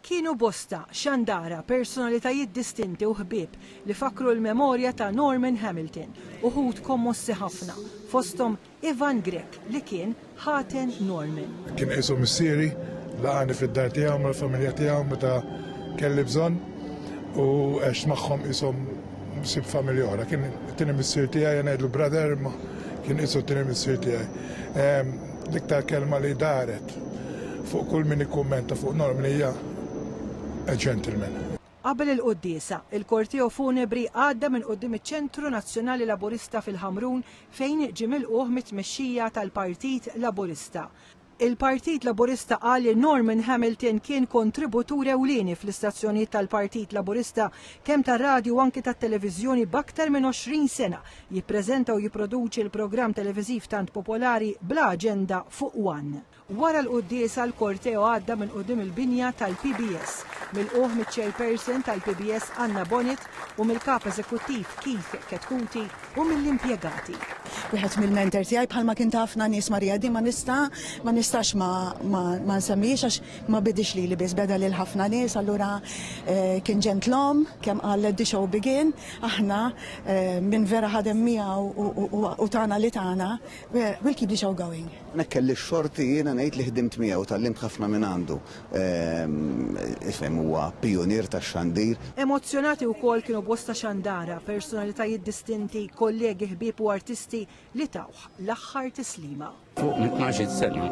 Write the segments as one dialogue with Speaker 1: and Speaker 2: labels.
Speaker 1: Kienu bosta, xandara, personalitajiet distinti u ħbieb li fakru l-memorja ta' Norman Hamilton, uħud kommossi ħafna, fostom Ivan Grek li kien ħaten Norman.
Speaker 2: Kien qisu missieri laqani fid-dar tiegħu mal-familja tiegħu meta kelli bżonn u għex magħhom qishom msib familja oħra. Kien tieni missier tiegħi ngħidlu brother, ma kien qisu tieni missier tiegħi. L-iktar kelma li daret fuq kull min ikkummenta fuq Norman hija a gentleman.
Speaker 1: Qabel il-quddiesa, il-korteo funebri għadda minn qudiem iċ-Ċentru Nazzjonali Laburista fil-Ħamrun fejn ġie milquh mit-tmexxija tal-Partit Laburista. Il-Partit Laburista qal li Norman Hamilton kien kontributur ewlieni fl-istazzjonijiet tal-Partit Laburista kemm tar-radju anke tat-televiżjoni b'aktar minn 20 sena jippreżenta u jipproduċi l-programm televiżiv tant popolari bla aġenda fuq One. Wara l-quddiesa l-korteo għadda minn qudiem il-binja tal-PBS, mill-qoħ mit-chairperson tal-PBS Anna Bonnet u mill-kap eżekuttiv Keith Ketkuti u mill-impjegati.
Speaker 3: Wieħed mill-mentor tiegħi bħalma kien tafna nies Marija di ma nistax ma nsemmix għax ma bidix li biss beda lil ħafna nies, allura kien ġentlom kemm qal the show begin, aħna minn vera ħadem miegħu u tagħna li tagħna, we'll keep the show going.
Speaker 4: Nekkelli x-xorti jiena ngħid li ħdimt miegħu tallimt ħafna minn għandu. Ifhem huwa pionier tax-xandir.
Speaker 1: Emozzjonati wkoll kienu bosta xandara, personalitajiet distinti, kollegi ħbieb u artisti li tawħ l-aħħar tislima.
Speaker 5: Fuq minn 12 sena.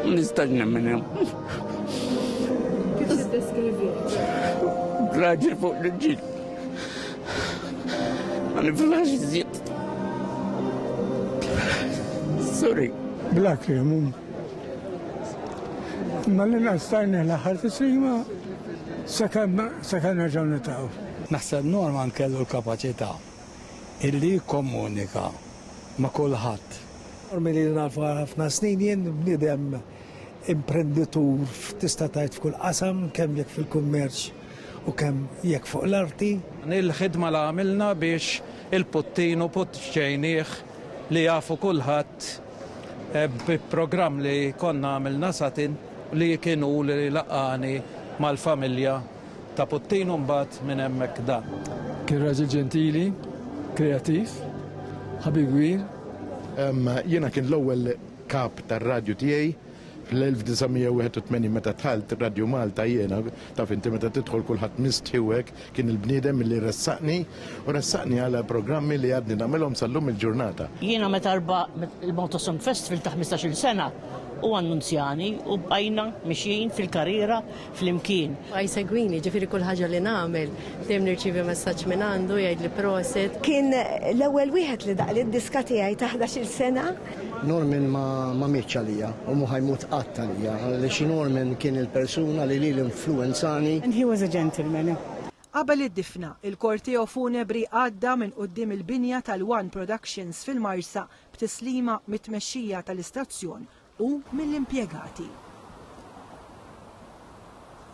Speaker 5: Nistax nemmen.
Speaker 1: Kif tiddeskrivi?
Speaker 5: Raġel fuq l-ġil. Ma niflax iżjed. Sorry.
Speaker 6: Blak li għamun. Ma li nastajna l-aħħar tislima sakan nerġaw nitaw.
Speaker 7: Naħseb Norman kellu l-kapaċità illi komunika ma' kulħadd.
Speaker 8: Norman li nafu ħafna snin jien bniedem imprenditur tista' tgħid f'kull qasam kemm jekk fil-kummerċ u kemm jekk fuq l-arti.
Speaker 9: Il-ħidma li għamilna biex il-puttinu puttċejnieh li jafu kulħadd bi-programm li konna għamilna satin li kienu li laqani mal-familja ta' Puttinu mbagħad minn hemmhekk dan.
Speaker 6: Kien raġel ġentili, kreattiv, ħabib gwir.
Speaker 2: Jiena kien l-ewwel kap tar-radju tiegħi fl-1981 meta tħalt ir-Radju Malta jiena taf inti meta tidħol kulħadd mistħiwek kien il-bniedem li ressaqni għal programmi li għadni nagħmelhom sal-lum il-ġurnata.
Speaker 10: Jiena meta il-Motosong Festival ta' 15-il sena u annunzjani u bajna mixjin fil-karriera fl-imkien.
Speaker 11: Segwini, ġifiri kull ħaġa li nagħmel, dejjem nirċievi messaġġ minn għandu jgħid li proset.
Speaker 3: Kien l-ewwel wieħed li daq id-diska tiegħi ta' 11-il sena.
Speaker 8: Norman ma mietx għalija u mu ħajmut qatt għalija, għaliex Norman kien il-persuna li l-influenzani.
Speaker 3: And he was a gentleman.
Speaker 1: Qabel id-difna, il-korteo funebri għadda minn qudiem il-binja tal-One Productions fil-Marsa b'tislima mit-tmexxija tal-istazzjon u mill-impjegati.